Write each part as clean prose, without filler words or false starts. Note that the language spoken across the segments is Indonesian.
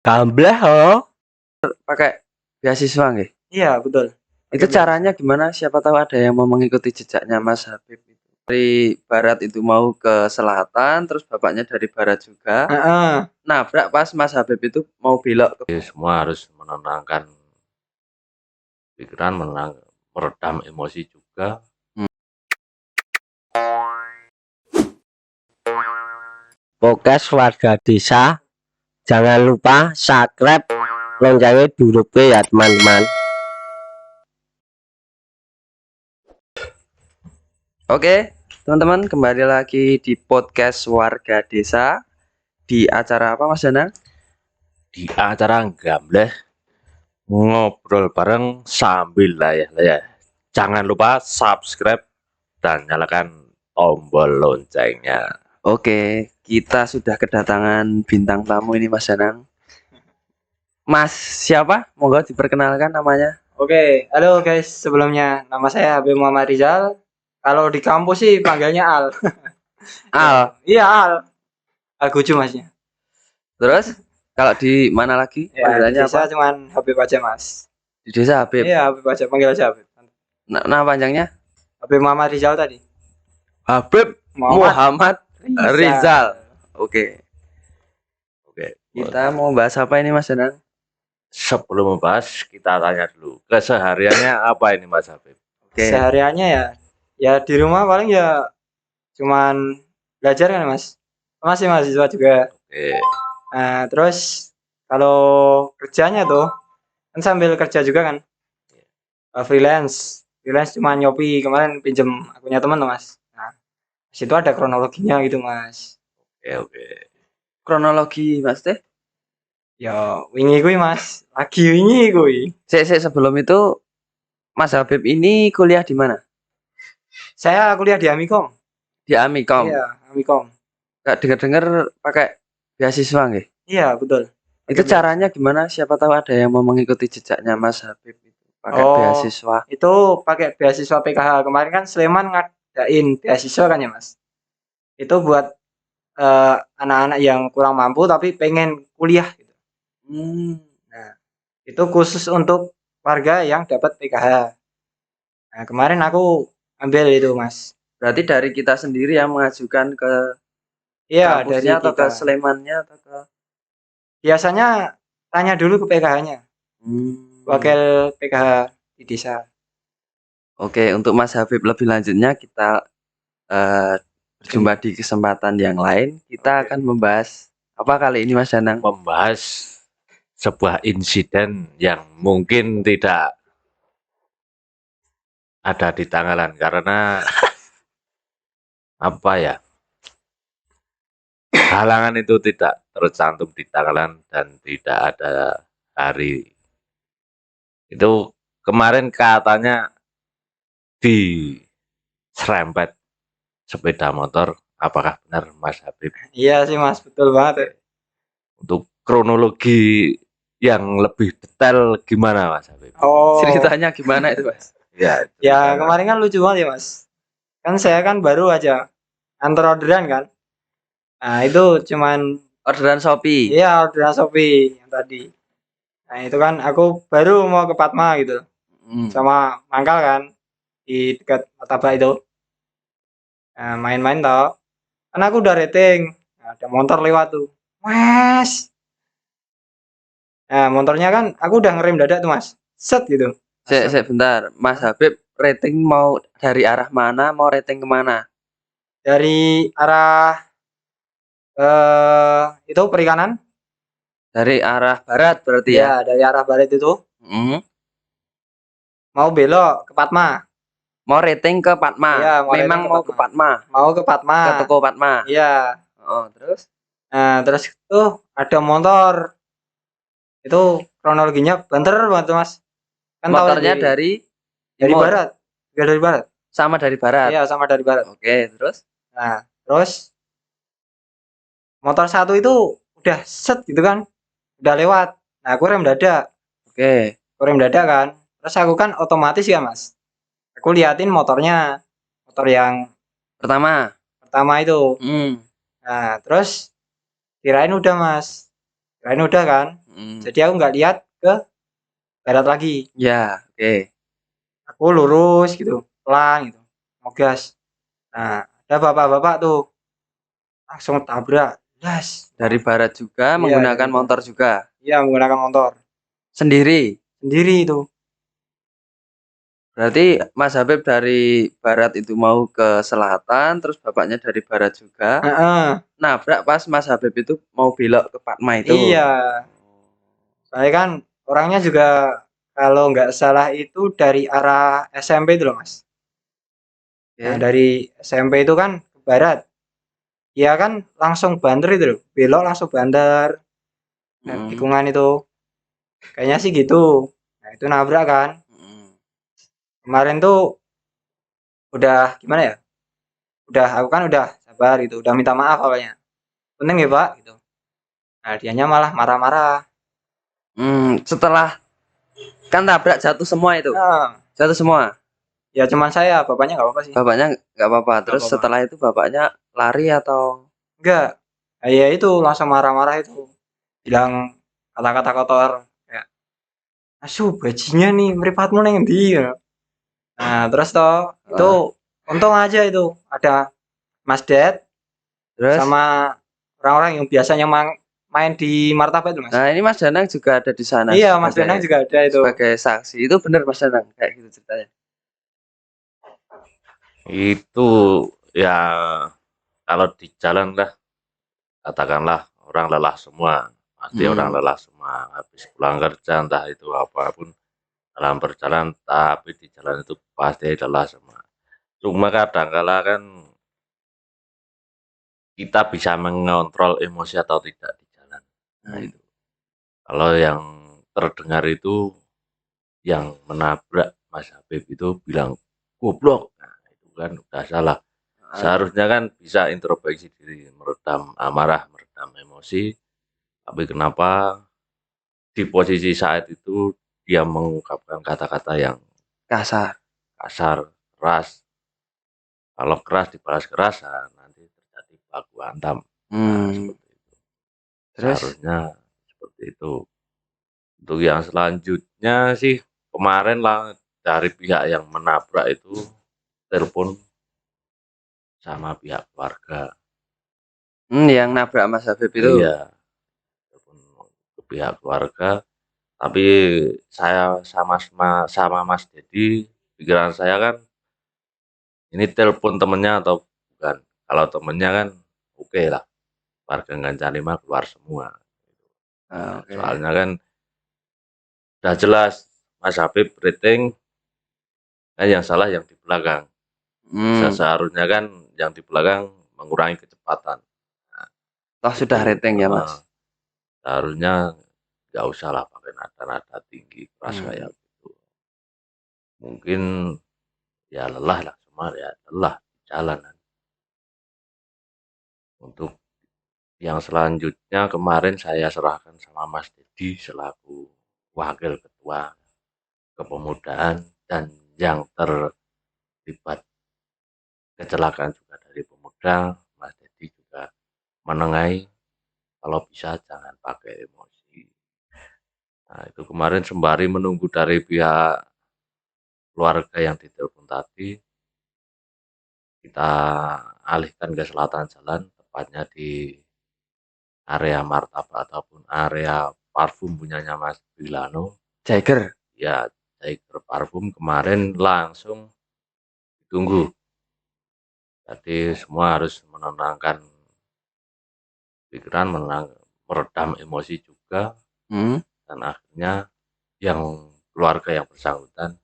Gambleh oh. Pakai beasiswa nggih? Iya, betul. Itu caranya gimana? Siapa tahu ada yang mau mengikuti jejaknya Mas Habib itu. Dari barat itu mau ke selatan, terus bapaknya dari barat juga. Heeh. Nabrak pas Mas Habib itu mau belok ke Semua harus menenangkan pikiran, meredam emosi juga. Podcast warga desa. Jangan lupa subscribe, loncengnya duduknya ya teman-teman. Oke, teman-teman, kembali lagi di podcast warga desa. Di acara apa Mas Danang? Di acara Gambleh ngobrol bareng sambil layah-layah. Jangan lupa subscribe dan nyalakan tombol loncengnya. Oke, kita sudah kedatangan bintang tamu ini Mas Danang. Mas siapa? Monggo diperkenalkan namanya. Oke, halo guys. Sebelumnya nama saya Habib Muhammad Rizal. Kalau di kampus sih panggilnya Al. Al. Iya, Al. Al-Guju masnya. Terus kalau di mana lagi? Ya, di Panggilannya desa apa? cuman Habib aja, Mas. Di desa Habib. Iya, Habib aja, panggil aja Habib. Nama panjangnya? Habib Muhammad Rizal tadi. Habib Muhammad Rizal. Oke. Kita mau bahas apa ini Mas Danang? Sebelum membahas, kita tanya dulu kesehariannya apa ini Mas Habib? Oke. Sehariannya ya di rumah paling ya cuman belajar kan, Mas. Masih mahasiswa juga. Oke. Nah, terus kalau kerjanya tuh kan sambil kerja juga kan. Freelance cuma nyopi, kemarin pinjem akunnya teman tuh, Mas. Nah, situ ada kronologinya gitu, Mas. Oke. Kronologi Mas teh? Ya, wingi kuwi, Mas. Lagi wingi kuwi. Sebelum itu Mas Habib ini kuliah di mana? Saya kuliah di Amikom. Di Amikom. Iya, Amikom. Gak dengar-dengar pakai beasiswa nggih? Iya, betul. Itu caranya gimana? Siapa tahu ada yang mau mengikuti jejaknya Mas Habib itu pakai beasiswa. Itu pakai beasiswa PKH. Kemarin kan Sleman ngadain beasiswa kan ya, Mas. Itu buat anak-anak yang kurang mampu tapi pengen kuliah gitu. Nah, itu khusus untuk warga yang dapat PKH. Nah, kemarin aku ambil itu, Mas. Berarti dari kita sendiri yang mengajukan ke Dari atau kita. ke Slemannya atau ke Biasanya tanya dulu ke PKH-nya. Wakil PKH di desa. Oke, untuk Mas Habib lebih lanjutnya kita berjumpa di kesempatan yang lain. Kita akan membahas apa kali ini Mas Danang? Membahas sebuah insiden yang mungkin tidak ada di tanggalan karena apa ya? Halangan itu tidak tercantum di tanggalan dan tidak ada hari. Itu kemarin katanya diserempet sepeda motor. Apakah benar Mas Habib? Iya sih, Mas, betul banget. Untuk kronologi yang lebih detail gimana Mas Habib? Ceritanya gimana itu Mas? Ya kemarin kan lucu banget ya, Mas. Kan saya kan baru aja antar orderan kan. Nah, itu cuman orderan Shopee. Iya, orderan Shopee yang tadi. Nah, itu kan aku baru mau ke Padma gitu. Sama mangkal kan di dekat Martabak itu. Nah, main-main toh. Kan aku udah rating. Nah, ada motor lewat tuh. Mas. Nah, motornya kan aku udah ngerem dadak tuh, Mas. Set gitu. Bentar, Mas Habib rating mau dari arah mana? Mau rating kemana? Dari arah itu perikanan. Dari arah barat berarti ya? Dari arah barat itu. Mau belok ke Padma. Mau rating ke Padma. Iya, memang mau ke Padma. Mau ke Padma. Ke toko Padma. Iya. Terus? Nah, terus itu ada motor. Itu kronologinya banter banget, Mas. Kan motornya dari barat. Enggak dari barat. Sama dari barat. Iya, sama dari barat. Oke, terus? Nah, terus motor satu itu udah set gitu kan. Udah lewat. Nah, aku rem dadak. Oke. Aku rem dadak kan. Terus aku kan otomatis ya, Mas. Aku liatin motornya. Motor yang pertama itu. Nah, terus kirain udah, Mas. kirain udah kan. Jadi aku nggak lihat ke barat lagi. Ya, oke. Aku lurus gitu, pelan gitu, mau gas. Nah, ada bapak-bapak tuh langsung tabrak, das. Dari barat juga Iya, menggunakan dari motor juga. Iya, menggunakan motor Sendiri. sendiri itu. Berarti Mas Habib dari barat itu mau ke selatan, terus bapaknya dari barat juga. Heeh, Nabrak pas Mas Habib itu mau belok ke Fatma itu. iya. Saya kan orangnya juga kalau nggak salah itu dari arah SMP itu loh, Mas. Nah, Oke. dari SMP itu kan ke barat. Ya kan langsung banter itu loh, belok langsung banter. Nah, Mm, tikungan itu. Kayaknya sih gitu. Nah, itu nabrak kan. mm. Kemarin tuh udah gimana ya? Aku kan udah sabar gitu, udah minta maaf awalnya. Penting ya, Pak, gitu. Nah, dianya malah marah-marah. Setelah kan tabrak jatuh semua itu. Nah, Jatuh semua. ya cuman saya, bapaknya nggak apa-apa sih. Bapaknya nggak apa-apa. Nggak Terus apa-apa. setelah itu bapaknya lari atau Enggak. Nah, ya itu langsung marah-marah itu. Bilang kata-kata kotor kayak, "Asu bajingan nih, mripatmu nang endi?" Ya. Nah, terus toh itu Wah, untung aja itu ada Mas Ded terus? sama orang-orang yang biasanya main di martabak itu, Mas. Nah, ini Mas Danang juga ada di sana Iya, Mas Danang juga ada itu. sebagai saksi. Itu benar Mas Danang kayak gitu ceritanya. Itu ya kalau di jalan lah, katakanlah orang lelah semua, pasti orang Hmm. lelah semua, habis pulang kerja entah itu apapun dalam perjalanan, tapi di jalan itu pasti lelah semua. Cuma kadang kala kan kita bisa mengontrol emosi atau tidak di jalan. Nah Hmm. itu. Kalau yang terdengar itu yang menabrak Mas Habib itu bilang goblok. Nah, itu kan udah salah. Seharusnya kan bisa introspeksi diri, meredam amarah, meredam emosi. Tapi kenapa di posisi saat itu dia mengungkapkan kata-kata yang Kasar. kasar, keras. Kalau keras dibalas keras, nah, nanti terjadi baku hantam. Nah, Hmm. seperti itu. Terus Seharusnya seperti itu. Untuk yang selanjutnya sih kemarin lah dari pihak yang menabrak itu telepon sama pihak keluarga. yang nabrak Mas Habib itu. Iya, telepon ke pihak keluarga. Tapi saya sama Mas Dedi, pikiran saya kan ini telepon temennya atau bukan. Kalau temennya kan oke lah, warga Ngancanima keluar semua. Nah, Oke. soalnya kan udah jelas Mas Habib rating kan yang salah yang di belakang. Hmm. Seharusnya kan yang di belakang mengurangi kecepatan. Nah, Toh sudah itu rating ya Mas. seharusnya nggak usah lah pakai nada-nada tinggi keras Hmm. kayak gitu. Mungkin ya lelah lah, cuma ya lelah di jalan. Untuk yang selanjutnya kemarin saya serahkan sama Mas Dedi selaku wakil ketua kepemudaan dan yang terlibat kecelakaan juga dari pemuda. Mas Dedi juga menengahi kalau bisa jangan pakai emosi. Nah, itu kemarin sembari menunggu dari pihak keluarga yang ditelepon tadi, kita alihkan ke selatan jalan, tepatnya di area martabak ataupun area parfum punyanya Mas Bilano. Jagger. Ya, Tiger Parfum kemarin langsung ditunggu. Jadi semua harus menenangkan pikiran, meredam emosi juga, Hmm. dan akhirnya yang keluarga yang bersangkutan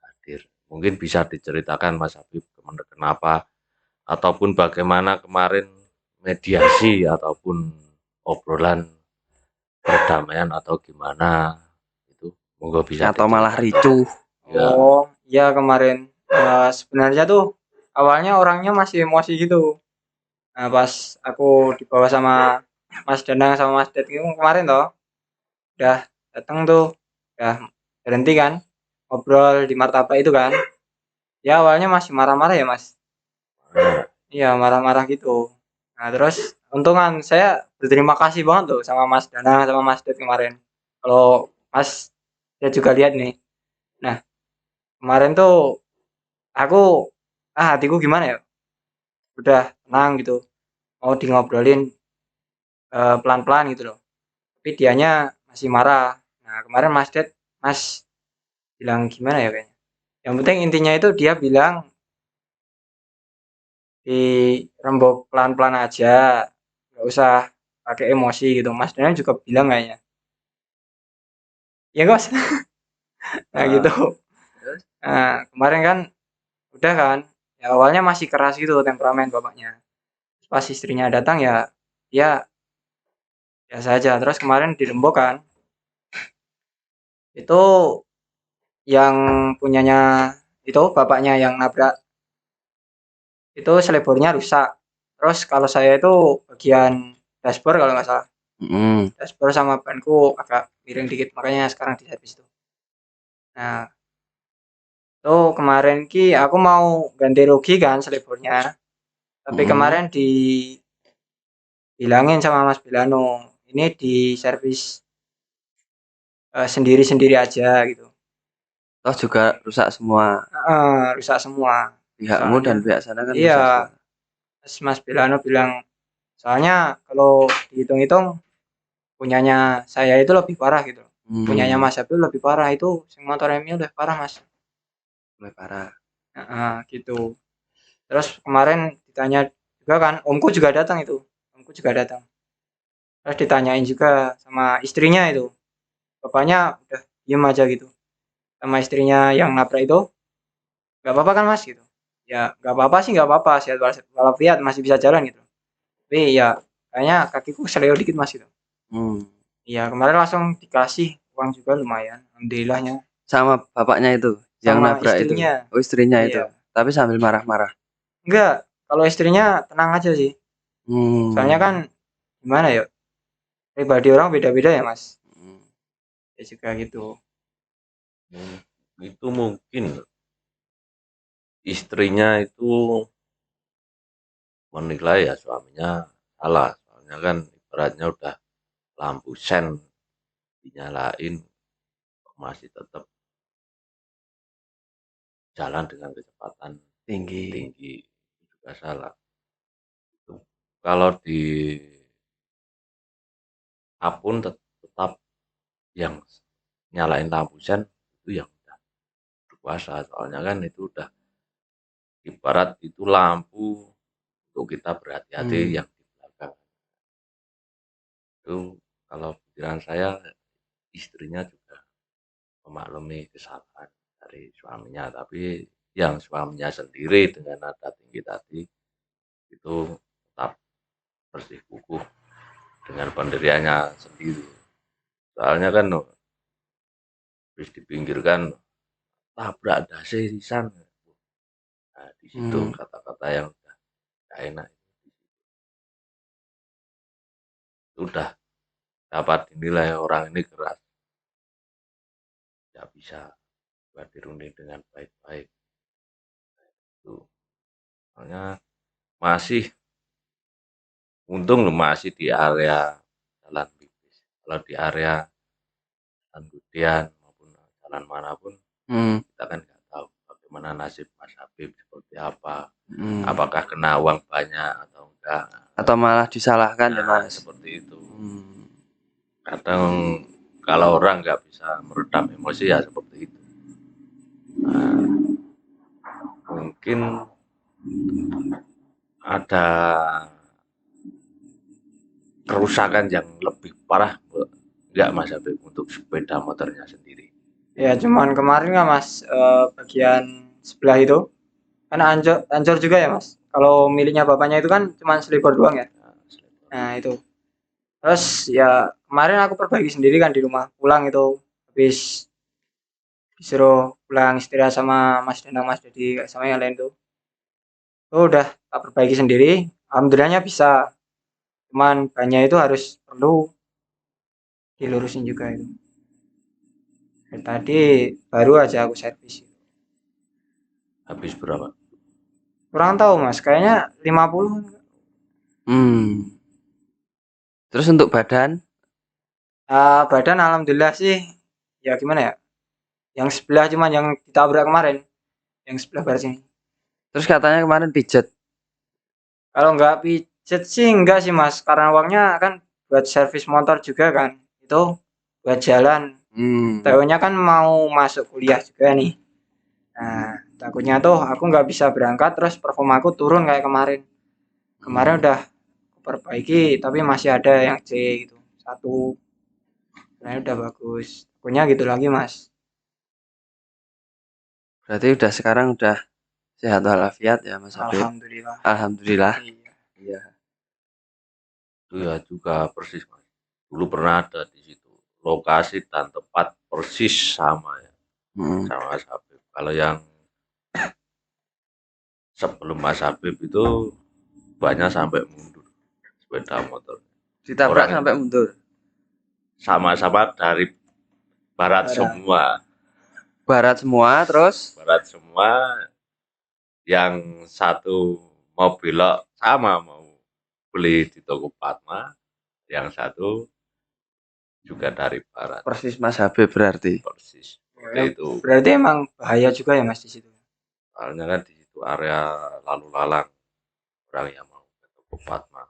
hadir. Mungkin bisa diceritakan Mas Habib kenapa ataupun bagaimana kemarin mediasi ataupun obrolan perdamaian atau gimana itu, monggo bisa Atau malah diceritakan. ricuh. Ya, Oh, iya kemarin. Sebenarnya tuh awalnya orangnya masih emosi gitu. Nah, pas aku dibawa sama Mas Danang sama Mas Ded itu kemarin toh, udah datang tuh, udah berhenti kan, ngobrol di martabak itu kan. Ya awalnya masih marah-marah ya Mas. nah, Iya marah-marah gitu. Nah terus untungan saya berterima kasih banget tuh sama Mas Dana sama Mas Ded kemarin. Kalau Mas Ded juga lihat nih. Nah, kemarin tuh aku hatiku gimana ya? Udah tenang gitu. Mau di ngobrolin pelan-pelan gitu loh. Tapi dianya masih marah. Nah, kemarin Mas bilang gimana ya kayaknya. Yang penting intinya itu dia bilang dirembuk pelan-pelan aja, nggak usah pakai emosi gitu. Mas Dana juga bilang kayaknya. Ya Mas. Nah Ah, gitu. terus? Nah, kemarin kan udah kan, ya awalnya masih keras gitu temperamen bapaknya. Terus pas istrinya datang ya, ya biasa aja. Terus kemarin dirembuk kan, itu yang punyanya itu bapaknya yang nabrak itu selebornya rusak. Terus kalau saya itu bagian dashboard kalau nggak salah. Mm-mm. Dashboard sama banku agak miring dikit makanya sekarang di servis itu. Nah, tuh kemarin ki aku mau ganti rugi kan selebornya. Tapi Mm-mm. kemarin dibilangin sama Mas Bilano, ini di servis sendiri-sendiri aja gitu. Toh juga rusak semua, Rusak semua. pihakmu dan Soalnya pihak sana kan rusak iya, semua. terus Mas Bilano bilang, soalnya kalau dihitung-hitung punyanya saya itu lebih parah gitu. Punyanya Hmm, Mas Abdul lebih parah itu, sing motor remnya udah parah Mas. mulai parah. Gitu. Terus kemarin ditanya juga kan, omku juga datang itu. Omku juga datang. Terus ditanyain juga sama istrinya itu. Bapaknya udah diem aja gitu. Sama istrinya yang nabrak itu, nggak apa-apa kan Mas gitu. Ya nggak apa-apa sih nggak apa-apa, sehat walafiat masih bisa jalan gitu. Tapi ya kayaknya kakiku seleo dikit Mas gitu. Hmm. Iya kemarin langsung dikasih uang juga lumayan, alhamdulillahnya. Sama bapaknya itu, yang Sama nabrak itu. istrinya. Oh, istrinya itu. Iya. Tapi sambil marah-marah. Enggak, kalau istrinya tenang aja sih. Soalnya Hmm. kan gimana ya, pribadi orang beda-beda ya Mas. Hmm. Ya juga gitu. Itu mungkin istrinya itu menilai ya suaminya salah. Soalnya kan ibaratnya udah lampu sen dinyalain kok masih tetap jalan dengan kecepatan Tinggi. tinggi itu juga salah. Itu kalau di apun tetap yang nyalain lampu sen itu yang udah berkuasa. Soalnya kan itu udah ibarat itu lampu untuk kita berhati-hati Hmm. yang di belakang. Itu kalau pikiran saya istrinya juga memaklumi kesalahan dari suaminya, tapi yang suaminya sendiri dengan nada tinggi tadi itu tetap bersikukuh dengan pendiriannya sendiri. Soalnya kan habis dipinggirkan tabrak dasi sisan. Nah, di situ Hmm. kata-kata yang udah gak enak sudah dapat dinilai orang ini keras, tidak bisa buat dirunding dengan baik-baik. Itu soalnya masih untung masih di area jalan Bibis. Kalau di area jalan Gudian maupun jalan manapun Hmm. kita kan nggak tahu bagaimana nasib Mas Habib seperti apa, Hmm. apakah kena uang banyak atau enggak. Atau malah disalahkan ya Nah, Mas. seperti itu. Hmm. Kadang kalau orang nggak bisa meredam emosi ya seperti itu. Nah, mungkin ada kerusakan yang lebih parah enggak Mas Habib untuk sepeda motornya sendiri. Ya cuman kemarin kan Mas bagian sebelah itu kan ancur juga ya Mas. Kalau miliknya bapaknya itu kan cuman selipor doang ya. Nah, Nah itu. Terus ya kemarin aku perbaiki sendiri kan di rumah. Pulang itu habis disuruh pulang istirahat sama Mas Danang Mas Dedi sama yang lain tuh. Tuh udah tak perbaiki sendiri. Alhamdulillahnya bisa. Cuman bannya itu harus perlu dilurusin juga itu. Dan tadi baru aja aku servis. habis berapa? Kurang tahu Mas, kayaknya 50. Hmm. Terus untuk badan, Badan alhamdulillah sih ya gimana ya? Yang sebelah cuma yang ditabrak kemarin, yang sebelah barat sini. terus katanya kemarin pijet. Kalau nggak pijet sih enggak sih Mas, karena uangnya kan buat servis motor juga kan. Itu buat jalan. TO-nya kan mau masuk kuliah juga nih. Nah, takutnya tuh aku nggak bisa berangkat terus performa aku turun kayak kemarin. Kemarin udah perbaiki tapi masih ada yang C gitu. Satu. Nah, udah bagus. Takutnya gitu lagi Mas. Berarti udah sekarang udah sehat walafiat ya Mas Habib. Alhamdulillah. Alhamdulillah. Iya. Iya. Itu ya juga persis Mas. Dulu pernah ada di situ. Lokasi dan tempat persis sama ya, Mm. sama Mas Habib. Kalau yang sebelum Mas Habib itu banyak sampai mundur sepeda motor. Ditabrak Orang sampai mundur. sama-sama dari barat Barat. semua. Barat semua terus Barat semua, yang satu mau belok sama mau beli di toko Padma, yang satu juga dari barat persis Mas Habib berarti. persis. Ya, Oke, itu berarti emang bahaya juga ya Mas di situ. soalnya kan di situ area lalu lalang orang yang mau ke toko Padma.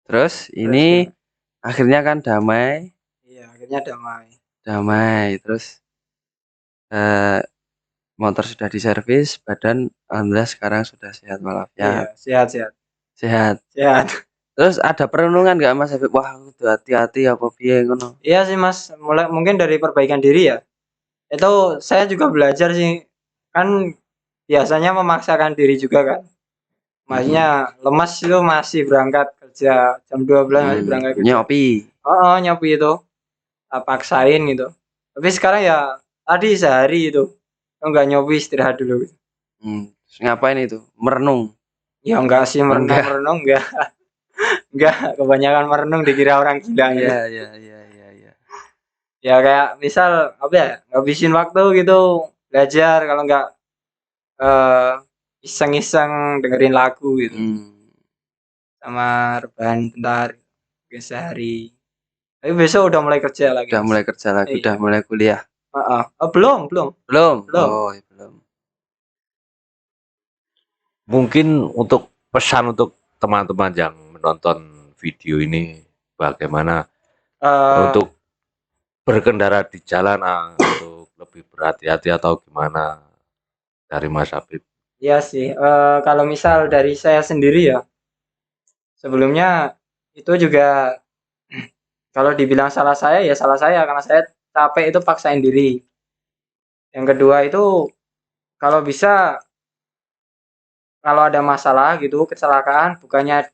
Terus ini akhirnya kan damai, Iya, akhirnya damai. Terus eh, motor sudah diservis, badan alhamdulillah sekarang sudah sehat Iya, walafiat. sehat-sehat. Sehat. Sehat. Terus ada perenungan nggak Mas Habib? Wah, kudu hati-hati apa piye ngono. Iya sih Mas, mulai mungkin dari perbaikan diri ya. Itu saya juga belajar sih. Kan biasanya memaksakan diri juga kan. Maksudnya lemas itu masih berangkat kerja jam 12 masih berangkat kerja. Nyopi. Oh, nyopi itu. Tak paksain gitu. Tapi sekarang ya tadi sehari itu. Enggak nyopi istirahat dulu. Terus ngapain itu? Merenung. Ya enggak sih merenung enggak. Enggak, kebanyakan merenung dikira orang gila gitu. Iya. Ya kayak misal apa ya, ngabisin waktu gitu belajar kalau enggak iseng-iseng dengerin lagu gitu. Sama rebahan bentar mungkin sehari. Tapi besok udah mulai kerja lagi. Udah mulai kerja lagi, Iya. udah mulai kuliah. Belum. Belum. Belum. Oh, ya belum. Mungkin untuk pesan untuk teman-teman yang menonton video ini, bagaimana untuk berkendara di jalan untuk lebih berhati-hati atau gimana dari Mas Habib? Iya sih, kalau misal dari saya sendiri ya, sebelumnya itu juga kalau dibilang salah saya ya salah saya karena saya capek itu paksain diri. Yang kedua itu kalau bisa kalau ada masalah gitu kecelakaan bukannya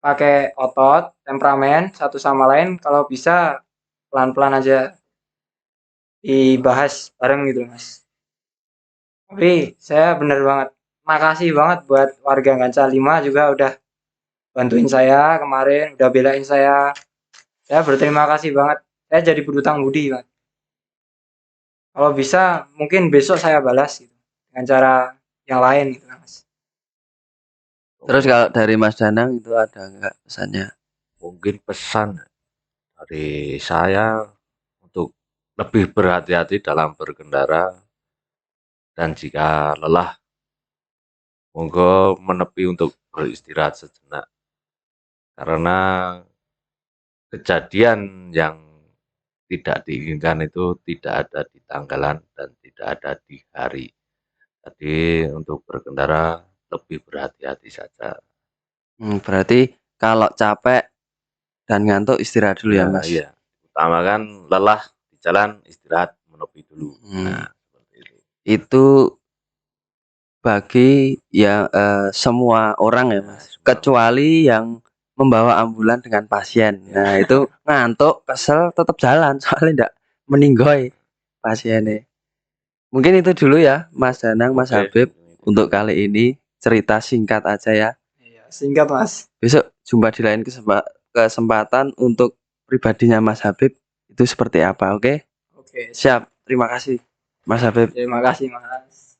pakai otot, temperamen satu sama lain, kalau bisa pelan-pelan aja dibahas bareng gitu Mas. Tapi saya bener banget, makasih banget buat warga Ganca 5 juga udah bantuin saya kemarin, udah belain saya. Saya berterima kasih banget. Saya jadi berutang budi, Pak. Kalau bisa mungkin besok saya balas gitu dengan cara yang lain gitu, Mas. Terus kalau dari Mas Danang itu ada nggak pesannya? Mungkin pesan dari saya untuk lebih berhati-hati dalam berkendara, dan jika lelah monggo menepi untuk beristirahat sejenak, karena kejadian yang tidak diinginkan itu tidak ada di tanggalan dan tidak ada di hari. Jadi untuk berkendara lebih berhati-hati saja. Berarti kalau capek dan ngantuk istirahat dulu ya Mas. Iya. Utamakan lelah di jalan, istirahat menepi dulu. Nah, seperti itu. Itu bagi ya semua orang ya Mas, kecuali yang membawa ambulan dengan pasien. Nah itu ngantuk, kesel, tetap jalan soalnya enggak meninggoy pasiennya. Mungkin itu dulu ya Mas Danang, Mas Habib untuk kali ini, cerita singkat aja ya. Iya, singkat Mas. Besok jumpa di lain kesempatan untuk pribadinya Mas Habib itu seperti apa, oke? Oke, Siap. Terima kasih Mas Habib. terima kasih Mas.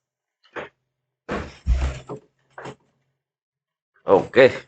Oke.